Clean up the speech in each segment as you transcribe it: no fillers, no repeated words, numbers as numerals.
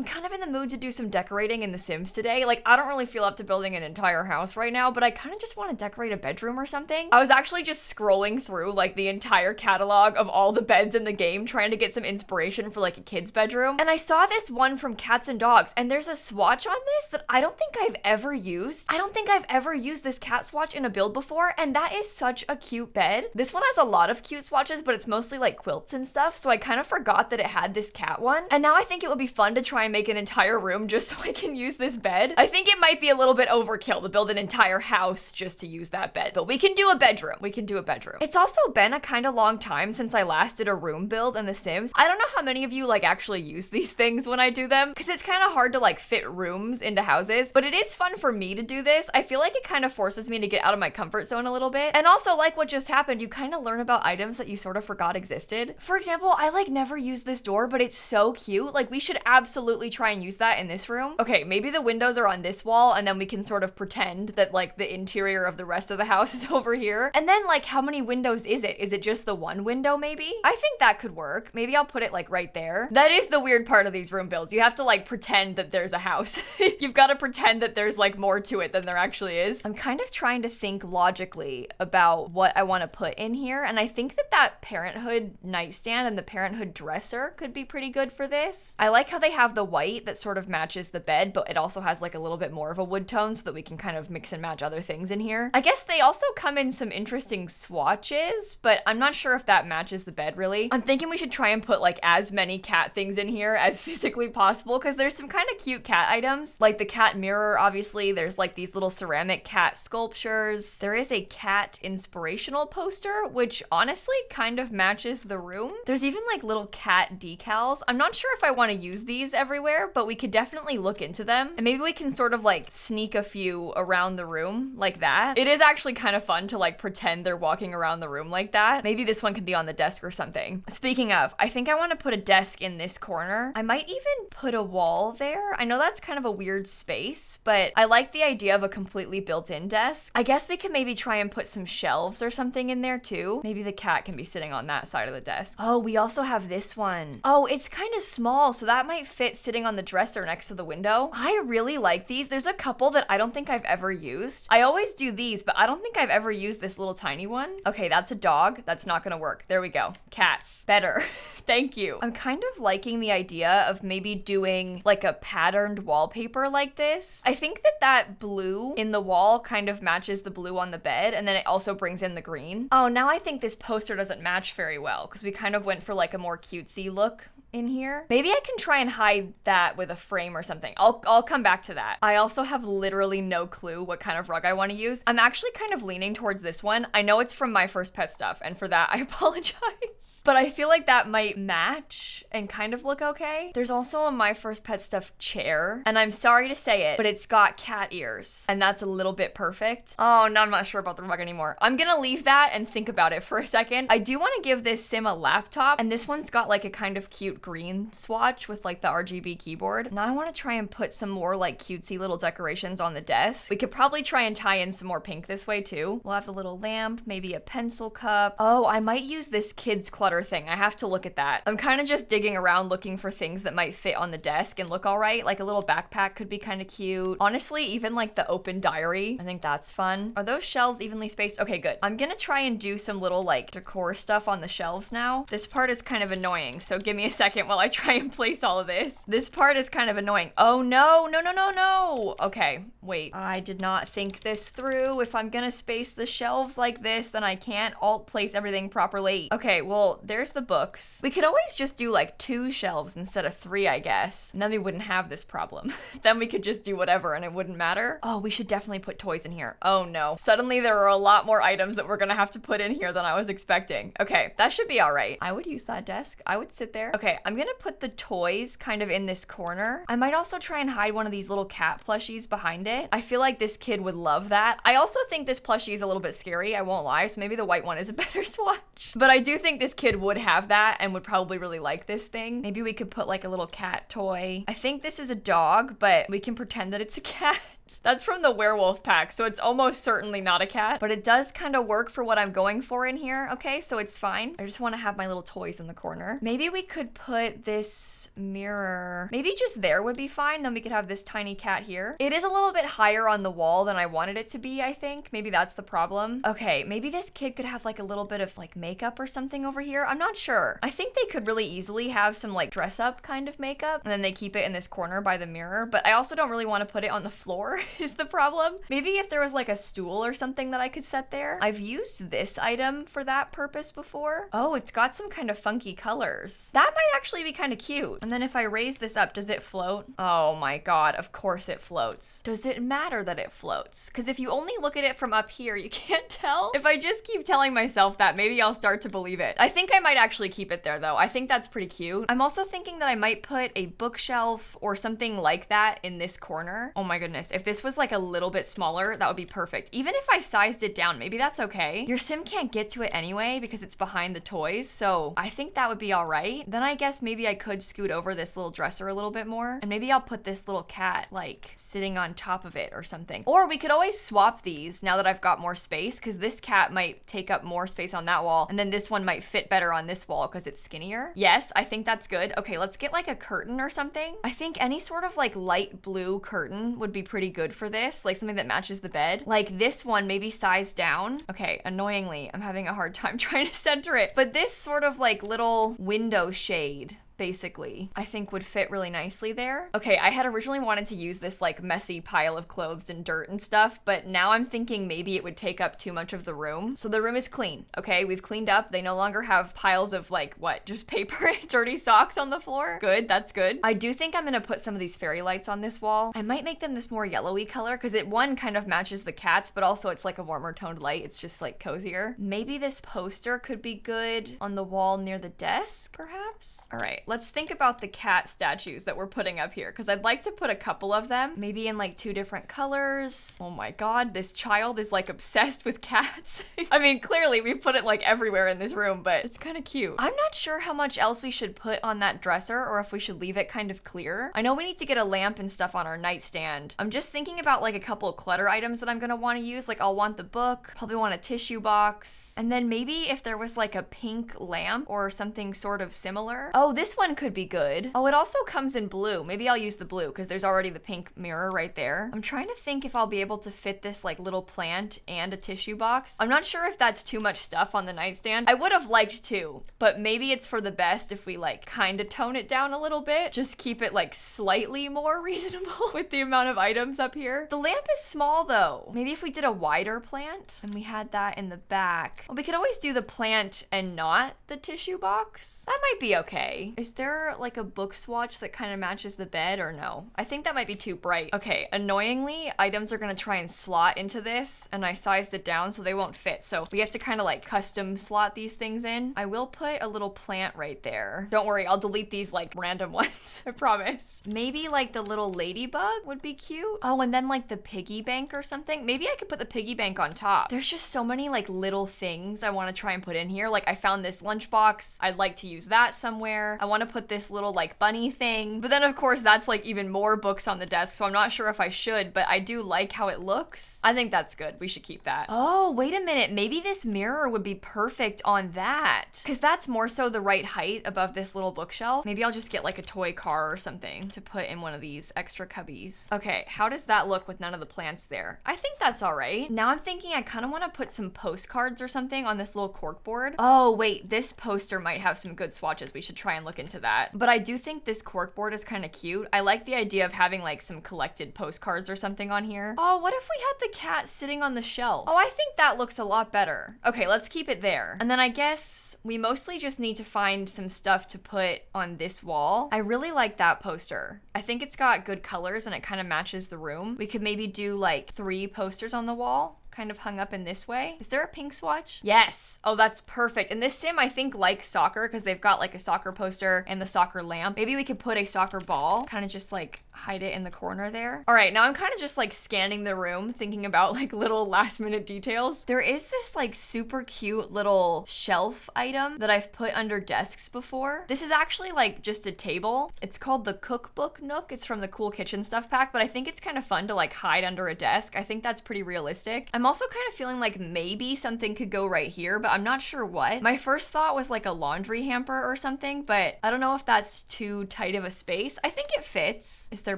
I'm kind of in the mood to do some decorating in The Sims today. Like, I don't really feel up to building an entire house right now, but I kind of just want to decorate a bedroom or something. I was actually just scrolling through like the entire catalog of all the beds in the game, trying to get some inspiration for like a kid's bedroom. And I saw this one from Cats and Dogs, and there's a swatch on this that I don't think I've ever used. I don't think I've ever used this cat swatch in a build before, and that is such a cute bed. This one has a lot of cute swatches, but it's mostly like quilts and stuff, so I kind of forgot that it had this cat one. And now I think it would be fun to try and make an entire room just so I can use this bed. I think it might be a little bit overkill to build an entire house just to use that bed, but we can do a bedroom. We can do a bedroom. It's also been a kind of long time since I last did a room build in The Sims. I don't know how many of you like actually use these things when I do them, because it's kind of hard to like fit rooms into houses, but it is fun for me to do this. I feel like it kind of forces me to get out of my comfort zone a little bit. And also, like what just happened, you kind of learn about items that you sort of forgot existed. For example, I like never used this door, but it's so cute. Like, we should absolutely try and use that in this room. Okay, maybe the windows are on this wall, and then we can sort of pretend that like the interior of the rest of the house is over here. And then like, how many windows is it? Is it just the one window maybe? I think that could work. Maybe I'll put it like right there. That is the weird part of these room builds. You have to like pretend that there's a house. You've got to pretend that there's like more to it than there actually is. I'm kind of trying to think logically about what I want to put in here, and I think that parenthood nightstand and the parenthood dresser could be pretty good for this. I like how they have the white that sort of matches the bed, but it also has like a little bit more of a wood tone so that we can kind of mix and match other things in here. I guess they also come in some interesting swatches, but I'm not sure if that matches the bed really. I'm thinking we should try and put like as many cat things in here as physically possible, because there's some kind of cute cat items, like the cat mirror, obviously. There's like these little ceramic cat sculptures. There is a cat inspirational poster, which honestly kind of matches the room. There's even like little cat decals. I'm not sure if I want to use these everywhere, but we could definitely look into them. And maybe we can sort of like sneak a few around the room like that. It is actually kind of fun to like pretend they're walking around the room like that. Maybe this one can be on the desk or something. Speaking of, I think I want to put a desk in this corner. I might even put a wall there. I know that's kind of a weird space, but I like the idea of a completely built-in desk. I guess we could maybe try and put some shelves or something in there too. Maybe the cat can be sitting on that side of the desk. Oh, we also have this one. Oh, it's kind of small, so that might fit sitting on the dresser next to the window. I really like these. There's a couple that I don't think I've ever used. I always do these, but I don't think I've ever used this little tiny one. Okay, that's a dog. That's not gonna work. There we go. Cats. Better. Thank you. I'm kind of liking the idea of maybe doing like a patterned wallpaper like this. I think that blue in the wall kind of matches the blue on the bed, and then it also brings in the green. Oh, now I think this poster doesn't match very well because we kind of went for like a more cutesy look in here. Maybe I can try and hide that with a frame or something. I'll come back to that. I also have literally no clue what kind of rug I want to use. I'm actually kind of leaning towards this one. I know it's from My First Pet Stuff, and for that I apologize. But I feel like that might match and kind of look okay. There's also a My First Pet Stuff chair, and I'm sorry to say it, but it's got cat ears, and that's a little bit perfect. Oh, no, I'm not sure about the rug anymore. I'm gonna leave that and think about it for a second. I do want to give this sim a laptop, and this one's got like a kind of cute green swatch with like the RGB keyboard. Now I want to try and put some more like cutesy little decorations on the desk. We could probably try and tie in some more pink this way too. We'll have the little lamp, maybe a pencil cup. Oh, I might use this kids clutter thing. I have to look at that. I'm kind of just digging around looking for things that might fit on the desk and look all right. Like a little backpack could be kind of cute. Honestly, even like the open diary, I think that's fun. Are those shelves evenly spaced? Okay, good. I'm gonna try and do some little like decor stuff on the shelves now. This part is kind of annoying, so give me a second while I try and place all of this. This part is kind of annoying. Oh no, no, no, no, no. Okay, wait. I did not think this through. If I'm gonna space the shelves like this, then I can't alt place everything properly. Okay, well, there's the books. We could always just do like 2 shelves instead of 3, I guess. And then we wouldn't have this problem. Then we could just do whatever and it wouldn't matter. Oh, we should definitely put toys in here. Oh no. Suddenly there are a lot more items that we're gonna have to put in here than I was expecting. Okay, that should be all right. I would use that desk. I would sit there. Okay, I'm gonna put the toys kind of in this corner. I might also try and hide one of these little cat plushies behind it. I feel like this kid would love that. I also think this plushie is a little bit scary, I won't lie, so maybe the white one is a better swatch. But I do think this kid would have that and would probably really like this thing. Maybe we could put like a little cat toy. I think this is a dog, but we can pretend that it's a cat. That's from the werewolf pack, so it's almost certainly not a cat, but it does kind of work for what I'm going for in here. Okay, so it's fine. I just want to have my little toys in the corner. Maybe we could put this mirror, maybe just there would be fine. Then we could have this tiny cat here. It is a little bit higher on the wall than I wanted it to be, I think. Maybe that's the problem. Okay, maybe this kid could have like a little bit of like makeup or something over here. I'm not sure. I think they could really easily have some like dress up kind of makeup, and then they keep it in this corner by the mirror, but I also don't really want to put it on the floor is the problem. Maybe if there was like a stool or something that I could set there. I've used this item for that purpose before. Oh, it's got some kind of funky colors. That might actually be kind of cute. And then if I raise this up, does it float? Oh my god, of course it floats. Does it matter that it floats? Because if you only look at it from up here, you can't tell. If I just keep telling myself that, maybe I'll start to believe it. I think I might actually keep it there though. I think that's pretty cute. I'm also thinking that I might put a bookshelf or something like that in this corner. Oh my goodness, if this was like a little bit smaller, that would be perfect. Even if I sized it down, maybe that's okay. Your sim can't get to it anyway because it's behind the toys, so I think that would be all right. Then I guess maybe I could scoot over this little dresser a little bit more, and maybe I'll put this little cat like sitting on top of it or something. Or we could always swap these now that I've got more space, because this cat might take up more space on that wall, and then this one might fit better on this wall because it's skinnier. Yes, I think that's good. Okay, let's get like a curtain or something. I think any sort of like light blue curtain would be pretty good for this, like something that matches the bed. Like this one, maybe size down. Okay, annoyingly, I'm having a hard time trying to center it, but this sort of like little window shade basically, I think would fit really nicely there. Okay, I had originally wanted to use this like messy pile of clothes and dirt and stuff, but now I'm thinking maybe it would take up too much of the room. So the room is clean, okay? We've cleaned up. They no longer have piles of like, what, just paper and dirty socks on the floor? Good, that's good. I do think I'm gonna put some of these fairy lights on this wall. I might make them this more yellowy color because it, one, kind of matches the cats, but also it's like a warmer toned light. It's just like cozier. Maybe this poster could be good on the wall near the desk, perhaps? All right, let's think about the cat statues that we're putting up here, because I'd like to put a couple of them, maybe in like 2 different colors. Oh my god, this child is like obsessed with cats. I mean, clearly we put it like everywhere in this room, but it's kind of cute. I'm not sure how much else we should put on that dresser, or if we should leave it kind of clear. I know we need to get a lamp and stuff on our nightstand. I'm just thinking about like a couple of clutter items that I'm gonna want to use. Like I'll want the book, probably want a tissue box, and then maybe if there was like a pink lamp or something sort of similar. Oh, this one could be good. Oh, it also comes in blue. Maybe I'll use the blue because there's already the pink mirror right there. I'm trying to think if I'll be able to fit this like little plant and a tissue box. I'm not sure if that's too much stuff on the nightstand. I would have liked to, but maybe it's for the best if we like kind of tone it down a little bit. Just keep it like slightly more reasonable with the amount of items up here. The lamp is small though. Maybe if we did a wider plant and we had that in the back. Well, we could always do the plant and not the tissue box. That might be okay. Is there like a book swatch that kind of matches the bed, or no? I think that might be too bright. Okay, annoyingly, items are gonna try and slot into this, and I sized it down so they won't fit. So we have to kind of like custom slot these things in. I will put a little plant right there. Don't worry, I'll delete these like random ones, I promise. Maybe like the little ladybug would be cute. Oh, and then like the piggy bank or something. Maybe I could put the piggy bank on top. There's just so many like little things I want to try and put in here. Like I found this lunchbox. I'd like to use that somewhere. I want to put this little like bunny thing, but then of course that's like even more books on the desk, so I'm not sure if I should, but I do like how it looks. I think that's good. We should keep that. Oh, wait a minute. Maybe this mirror would be perfect on that, because that's more so the right height above this little bookshelf. Maybe I'll just get like a toy car or something to put in one of these extra cubbies. Okay, how does that look with none of the plants there? I think that's all right. Now I'm thinking I kind of want to put some postcards or something on this little cork board. Oh wait, this poster might have some good swatches. We should try and look into that. But I do think this cork board is kind of cute. I like the idea of having like some collected postcards or something on here. Oh, what if we had the cat sitting on the shelf? Oh, I think that looks a lot better. Okay, let's keep it there. And then I guess we mostly just need to find some stuff to put on this wall. I really like that poster. I think it's got good colors and it kind of matches the room. We could maybe do like 3 posters on the wall. kind of hung up in this way. Is there a pink swatch? Yes. Oh, that's perfect. And this sim, I think, likes soccer because they've got like a soccer poster and the soccer lamp. Maybe we could put a soccer ball, kind of just like hide it in the corner there. All right, now I'm kind of just like scanning the room, thinking about like little last minute details. There is this like super cute little shelf item that I've put under desks before. This is actually like just a table. It's called the cookbook nook. It's from the Cool Kitchen Stuff pack, but I think it's kind of fun to like hide under a desk. I think that's pretty realistic. I'm also kind of feeling like maybe something could go right here, but I'm not sure what. My first thought was like a laundry hamper or something, but I don't know if that's too tight of a space. I think it fits. Is there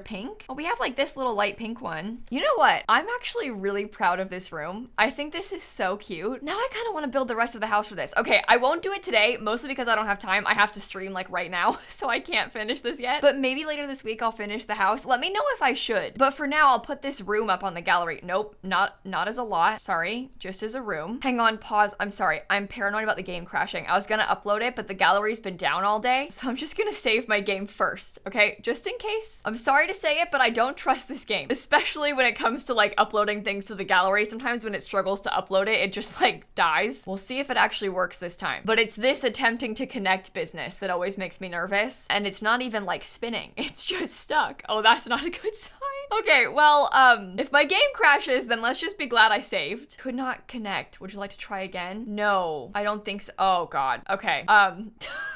pink? Oh, we have like this little light pink one. You know what? I'm actually really proud of this room. I think this is so cute. Now I kind of want to build the rest of the house for this. Okay, I won't do it today, mostly because I don't have time. I have to stream like right now, so I can't finish this yet. But maybe later this week I'll finish the house. Let me know if I should. But for now, I'll put this room up on the gallery. Nope, not as a lot. Sorry, just as a room. Hang on, pause. I'm sorry. I'm paranoid about the game crashing. I was gonna upload it, but the gallery's been down all day, so I'm just gonna save my game first, okay? Just in case. I'm sorry to say it, but I don't trust this game, especially when it comes to like uploading things to the gallery. Sometimes when it struggles to upload it, it just like dies. We'll see if it actually works this time. But it's this attempting to connect business that always makes me nervous. And it's not even like spinning. It's just stuck. Oh, that's not a good sign. Okay, well, if my game crashes, then let's just be glad I saved. Could not connect. Would you like to try again? No, I don't think so. Oh God. Okay.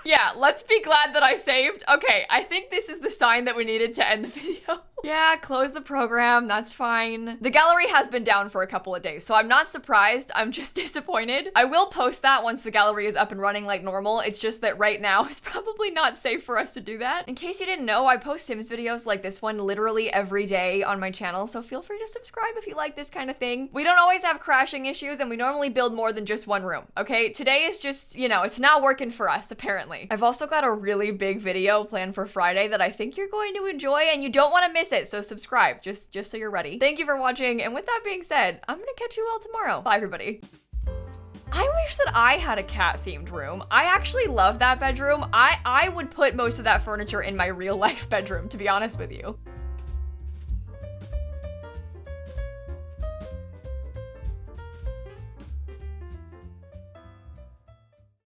Yeah, let's be glad that I saved. Okay, I think this is the sign that we needed to end the video. Yeah, close the program. That's fine. The gallery has been down for a couple of days, so I'm not surprised. I'm just disappointed. I will post that once the gallery is up and running like normal. It's just that right now is probably not safe for us to do that. In case you didn't know, I post Sims videos like this one literally every day on my channel, so feel free to subscribe if you like this kind of thing. We don't always have crashing issues, and we normally build more than just one room, okay? Today is just, you know, it's not working for us, apparently. I've also got a really big video planned for Friday that I think you're going to enjoy, and you don't want to miss it, so subscribe, just so you're ready. Thank you for watching, and with that being said, I'm gonna catch you all tomorrow. Bye, everybody. I wish that I had a cat-themed room. I actually love that bedroom. I would put most of that furniture in my real-life bedroom, to be honest with you.